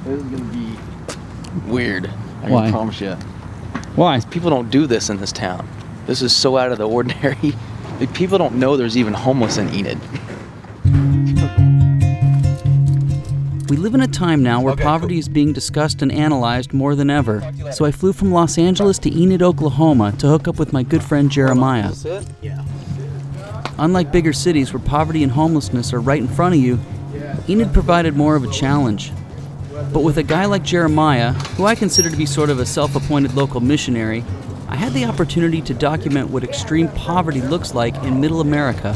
This is gonna be weird. Why? I promise you. Why? People don't do this in this town. This is so out of the ordinary. Like, people don't know there's even homeless in Enid. We live in a time now where poverty is being discussed and analyzed more than ever. So I flew from Los Angeles to Enid, Oklahoma to hook up with my good friend Jeremiah. Yeah. Unlike bigger cities where poverty and homelessness are right in front of you, Enid provided more of a challenge. But with a guy like Jeremiah, who I consider to be sort of a self-appointed local missionary, I had the opportunity to document what extreme poverty looks like in Middle America.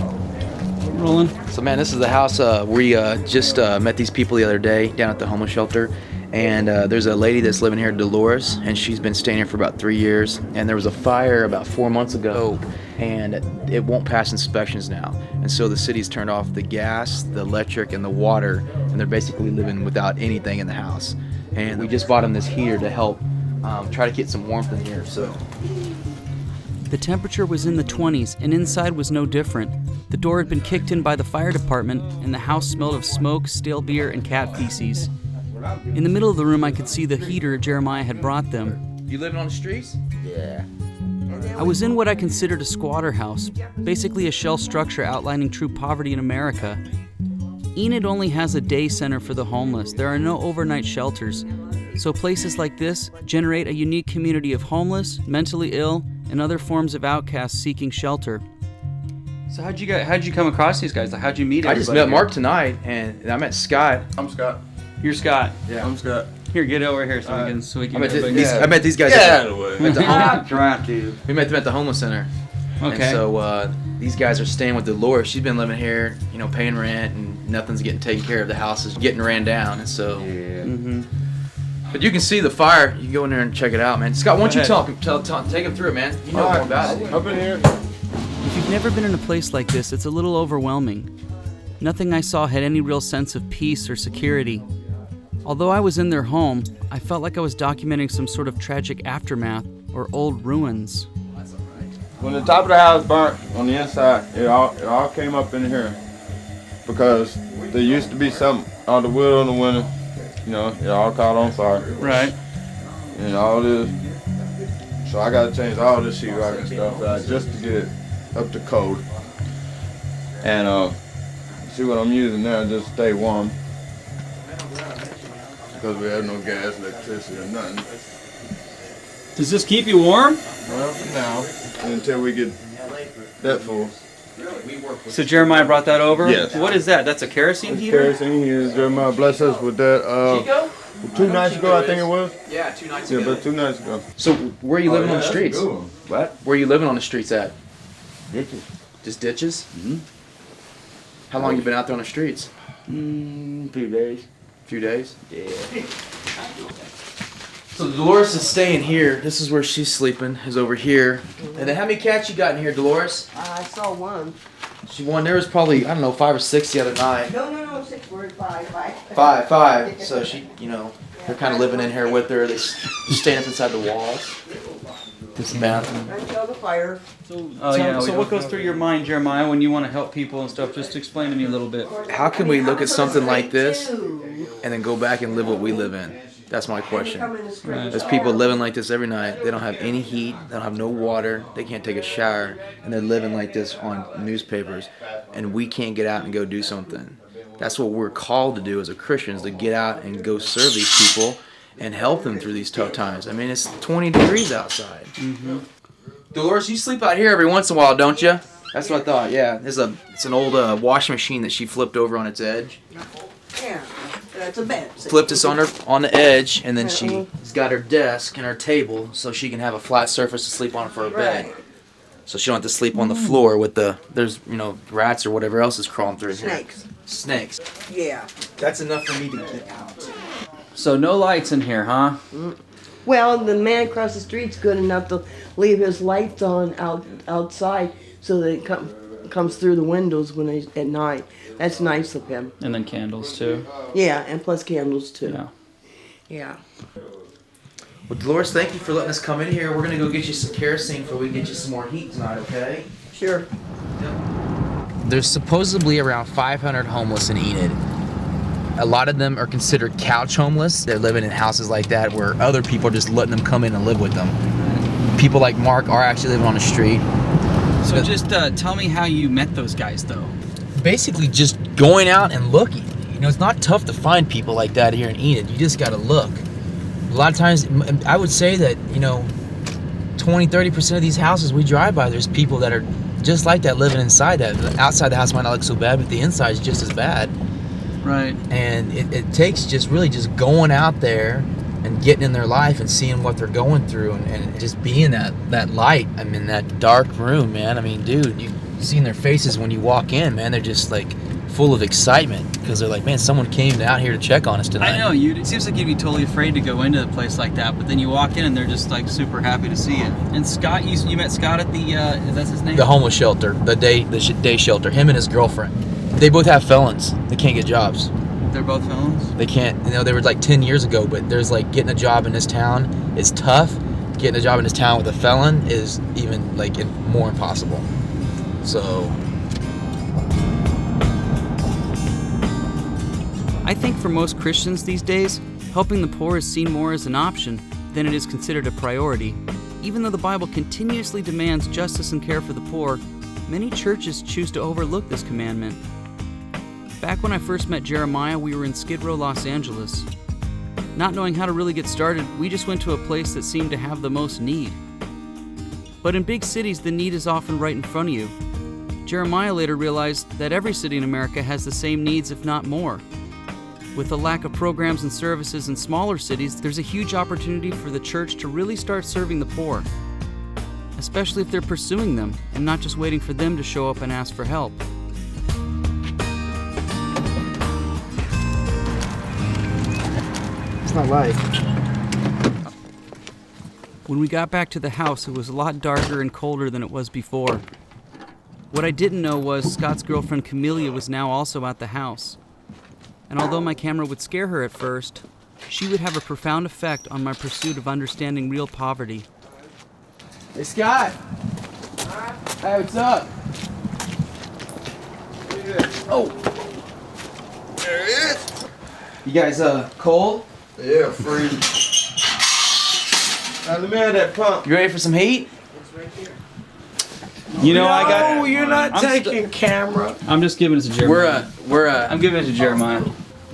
Rolling. So, man, this is the house we just met these people the other day down at the homeless shelter. And there's a lady that's living here, Dolores, and she's been staying here for about 3 years. And there was a fire about 4 months ago, and it won't pass inspections now. And so the city's turned off the gas, the electric, and the water, and they're basically living without anything in the house. And we just bought them this heater to help try to get some warmth in here. So The temperature was in the 20s, and inside was no different. The door had been kicked in by the fire department, and the house smelled of smoke, stale beer, and cat feces. In the middle of the room, I could see the heater Jeremiah had brought them. You living on the streets? Yeah. I was in what I considered a squatter house, basically a shell structure outlining true poverty in America. Enid only has a day center for the homeless. There are no overnight shelters. So places like this generate a unique community of homeless, mentally ill, and other forms of outcasts seeking shelter. So how'd you come across these guys? Like, how'd you meet I everybody? just met here? Mark tonight, and I met Scott. I'm Scott. You're Scott. Yeah. I'm Scott. Here, get over here so we can. I met, everybody- these guys. Get out of the way. At the I'm trying to. We met them at the homeless center. Okay. And so these guys are staying with Dolores. She's been living here, paying rent, and nothing's getting taken care of. The house is getting ran down, and so. Yeah. Mm-hmm. But you can see the fire. You can go in there and check it out, man. Scott, why don't you Go take him through it, man? You know All more right. about it. Up in here. If you've never been in a place like this, it's a little overwhelming. Nothing I saw had any real sense of peace or security. Although I was in their home, I felt like I was documenting some sort of tragic aftermath or old ruins. When the top of the house burnt on the inside, it all came up in here because there used to be something on the wood on the window. It all caught on fire. Right. And all this. So I gotta change all this sheetrock and stuff out just to get it up to code. And see what I'm using now just to stay warm. Because we have no gas, electricity, or nothing. Does this keep you warm? Well, for now, until we get that full. So Jeremiah brought that over? Yes. What is that? That's a kerosene heater? Kerosene here, Jeremiah bless us with that. 2 nights ago, I think it was. Yeah, 2 nights Yeah, but 2 nights ago. So where are you living on the streets? What? Where are you living on the streets at? Ditches. Just ditches? Mm-hmm. How long you been out there on the streets? Few days. A few days? Yeah. So Dolores is staying here. This is where she's sleeping, is over here. And then how many cats you got in here, Dolores? I saw one. There was probably, 5 or 6 the other night. No, 6 words, 5. Five. So she, they're kind of living in here with her. They're staying up inside the walls. This bathroom. Until the fire. So what goes through your mind, Jeremiah, when you want to help people and stuff? Just explain to me a little bit. How can we look at something like this and then go back and live what we live in? That's my question. There's people living like this every night. They don't have any heat. They don't have no water. They can't take a shower. And they're living like this on newspapers. And we can't get out and go do something. That's what we're called to do as a Christians, to get out and go serve these people and help them through these tough times. I mean, it's 20 degrees outside. Mm-hmm. Dolores, you sleep out here every once in a while, don't you? That's what I thought, yeah. It's an old washing machine that she flipped over on its edge. Yeah, that's a bed. Flipped us on the edge, and then she's got her desk and her table so she can have a flat surface to sleep on for her bed. Right. So she don't have to sleep on the floor with there's rats or whatever else is crawling through here. Snakes. Yeah. That's enough for me to get out. So no lights in here, huh? Well, the man across the street's good enough to leave his lights on outside so that it comes through the windows when he's at night. That's nice of him. And then candles too. Yeah, and plus candles too. Yeah. Yeah. Well, Dolores, thank you for letting us come in here. We're gonna go get you some kerosene so we can get you some more heat tonight, okay? Sure. There's supposedly around 500 homeless in Enid. A lot of them are considered couch homeless. They're living in houses like that where other people are just letting them come in and live with them. People like Mark are actually living on the street. So just tell me how you met those guys, though. Basically just going out and looking. You know, it's not tough to find people like that here in Enid. You just got to look. A lot of times, I would say that, 20-30% of these houses we drive by, there's people that are just like that living inside that. The outside the house might not look so bad, but the inside is just as bad. Right. And it takes just going out there and getting in their life and seeing what they're going through and just being that light. I mean, that dark room, man. I mean, dude, you've seen their faces when you walk in, man. They're just like full of excitement because they're like, man, someone came out here to check on us tonight. I know, it seems like you'd be totally afraid to go into a place like that, but then you walk in and they're just like super happy to see you. And Scott, you met Scott at the, that's his name? The homeless shelter, the day shelter, him and his girlfriend. They both have felons. They can't get jobs. They're both felons? They can't, they were like 10 years ago, but there's like getting a job in this town is tough. Getting a job in this town with a felon is even like more impossible. So I think for most Christians these days, helping the poor is seen more as an option than it is considered a priority. Even though the Bible continuously demands justice and care for the poor, many churches choose to overlook this commandment. Back when I first met Jeremiah, we were in Skid Row, Los Angeles. Not knowing how to really get started, we just went to a place that seemed to have the most need. But in big cities, the need is often right in front of you. Jeremiah later realized that every city in America has the same needs, if not more. With the lack of programs and services in smaller cities, there's a huge opportunity for the church to really start serving the poor, especially if they're pursuing them and not just waiting for them to show up and ask for help. It's not right. When we got back to the house, it was a lot darker and colder than it was before. What I didn't know was Scott's girlfriend Camelia was now also at the house. And although my camera would scare her at first, she would have a profound effect on my pursuit of understanding real poverty. Hey, Scott. Hey, what's up? Oh. There it is. You guys, cold? Yeah, freezing. Now let me have that pump. You ready for some heat? You know, I got. No, you're not I'm taking camera. I'm just giving it to Jeremiah. I'm giving it to Jeremiah.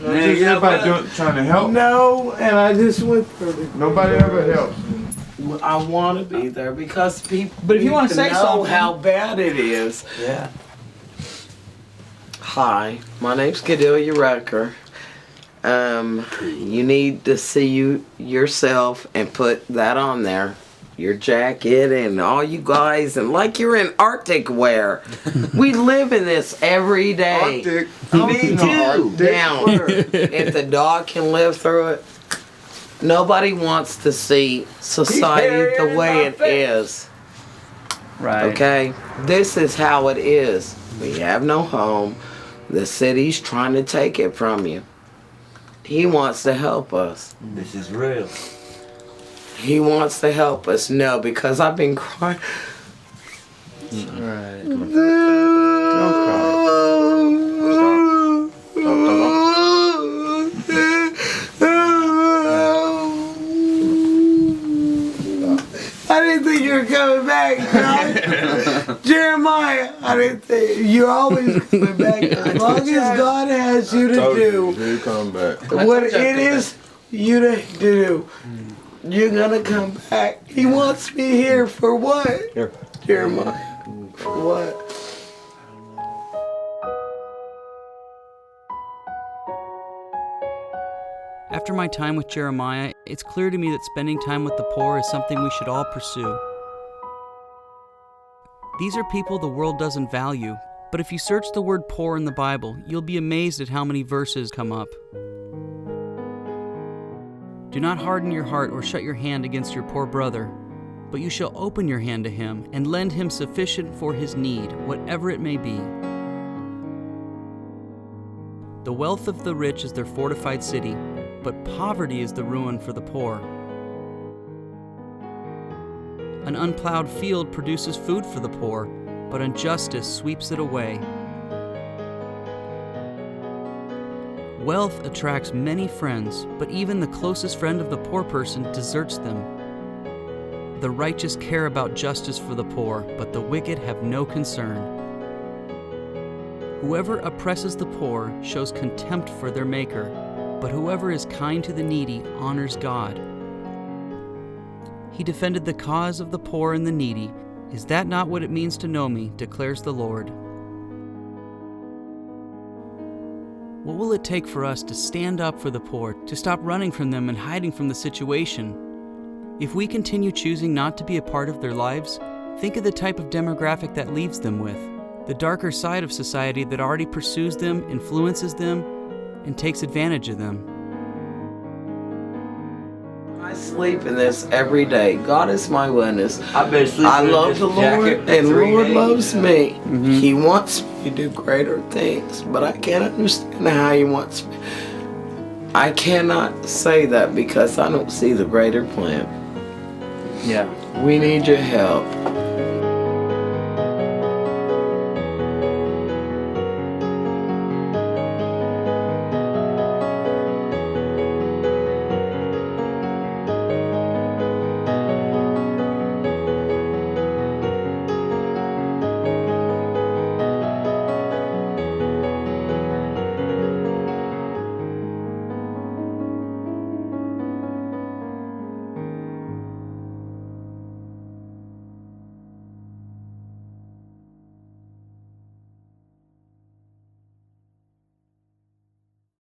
Everybody trying to help. No, and I just went through it. Nobody ever helps. I want to be there because people. But if you want to say know something, how bad it is. Yeah. Hi, my name's Cadelia Rucker. You need to see yourself and put that on there. Your jacket and all you guys, and like you're in Arctic wear. We live in this every day. Arctic. Me too. Now, if the dog can live through it, nobody wants to see society the way it is. right? Okay? This is how it is. We have no home. The city's trying to take it from you. He wants to help us. This is real. He wants to help us. No, because I've been crying. Right. Don't I didn't think you were coming back, right? Jeremiah, I didn't think you're always coming back. As long as God has you to do You come back. what it is you to do, you're gonna come back. He wants me here for what? Here. Jeremiah, for what? After my time with Jeremiah, it's clear to me that spending time with the poor is something we should all pursue. These are people the world doesn't value, but if you search the word poor in the Bible, you'll be amazed at how many verses come up. Do not harden your heart or shut your hand against your poor brother, but you shall open your hand to him and lend him sufficient for his need, whatever it may be. The wealth of the rich is their fortified city, but poverty is the ruin for the poor. An unplowed field produces food for the poor, but injustice sweeps it away. Wealth attracts many friends, but even the closest friend of the poor person deserts them. The righteous care about justice for the poor, but the wicked have no concern. Whoever oppresses the poor shows contempt for their Maker, but whoever is kind to the needy honors God. He defended the cause of the poor and the needy. Is that not what it means to know me, declares the Lord? What will it take for us to stand up for the poor, to stop running from them and hiding from the situation? If we continue choosing not to be a part of their lives, think of the type of demographic that leaves them with. The darker side of society that already pursues them, influences them, and takes advantage of them. I sleep in this every day. God is my witness. I've been sleeping I in love this the Lord, jacket for and the 3 Lord days loves now. me. He wants me to do greater things, but I can't understand how He wants me. I cannot say that because I don't see the greater plan. Yeah. We need your help.